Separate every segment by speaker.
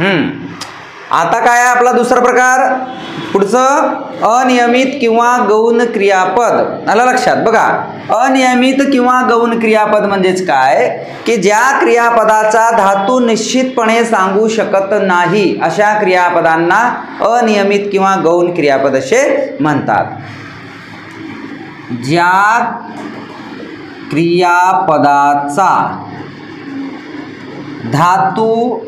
Speaker 1: आता काय आहे आपला दुसरा प्रकार, पुढचं अनियमित किंवा गौण क्रियापद. आलं लक्षात? बघा, अनियमित किंवा गौण क्रियापद म्हणजेच काय की ज्या क्रियापदाचा धातू निश्चितपणे सांगू शकत नाही अशा क्रियापदांना अनियमित किंवा गौण क्रियापद असे म्हणतात. ज्या क्रियापदाचा धातू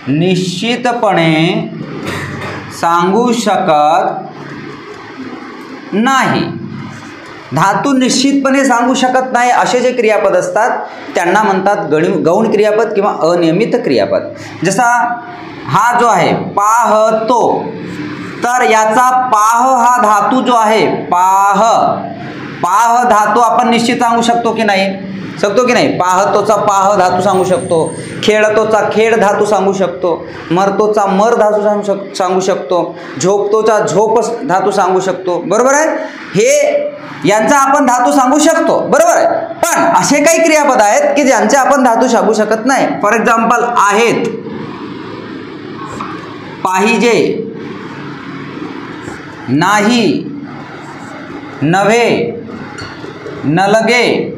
Speaker 1: निश्चितपणे सांगू शकत नाही, धातू निश्चितपणे सांगू शकत नाही असे जे क्रियापद असतात त्यांना म्हणतात गौण क्रियापद किंवा अनियमित क्रियापद. जसा हा जो आहे पाहतो, तर याचा पाह हा धातू जो आहे पाह धातू आपण निश्चित सांगू शकतो की नाही? शकतो की नाही? पाहतोचा पाह धातू सांगू शकतो, खेळतोचा खेळ धातू सांगू शकतो, मरतोचा मर धातू सांगू शकतो, झोपतोचा झोप धातू सांगू शकतो. बरोबर आहे? हे यांचा आपण धातू सांगू शकतो. बरोबर आहे? पण असे काही क्रियापद आहेत की ज्यांचे आपण धातू सांगू शकत नाही. फॉर एक्झाम्पल आहेत, पाहिजे, नाही, नव्हे, नलगे,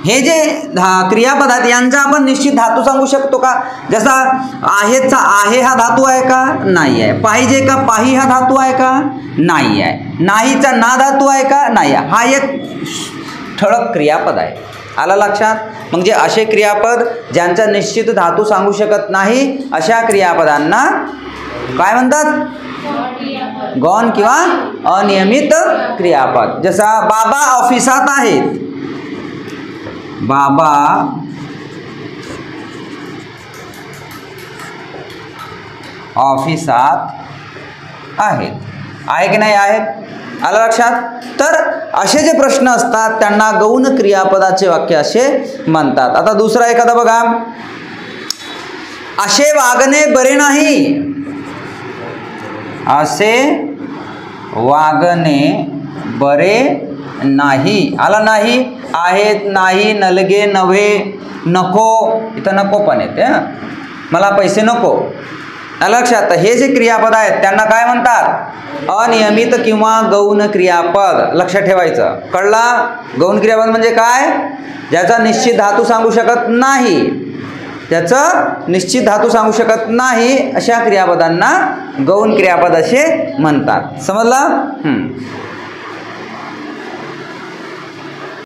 Speaker 1: हे जे क्रियापद आहेत यांचा आपण निश्चित धातू सांगू शकतो का? जसा आहेचा आहे हा धातू आहे का? नाही आहे. पाहिजे का पाही हा धातू आहे का? नाही आहे. नाहीचा ना धातू आहे का? नाही आहे. हा एक ठळक क्रियापद आहे. आला लक्षात? म्हणजे असे क्रियापद ज्यांचा निश्चित धातू सांगू शकत नाही अशा क्रियापदांना काय म्हणतात? गौण किंवा अनियमित क्रियापद. जसा बाबा ऑफिसात आहेत, बाबा ऑफिसात आहेत, आहे की नाही? आहेत. आलं लक्षात? तर असे जे प्रश्न असतात त्यांना गौण क्रियापदाचे वाक्य असे म्हणतात. आता दुसरा एखादा बघा, असे वागणे बरे नाही, असे वागणे बरे नाही. आला नाही? आहेत, नाही, नलगे, नव्हे, नको, इथं नको पण येते, मला पैसे नको. लक्षात? हे जे क्रियापद आहेत त्यांना काय म्हणतात? अनियमित किंवा गौण क्रियापद. लक्षात ठेवायचं. कळला? गौण क्रियापद म्हणजे काय? ज्याचा निश्चित धातू सांगू शकत नाही, त्याचं निश्चित धातू सांगू शकत नाही अशा क्रियापदांना गौण क्रियापद असे म्हणतात. समजलं?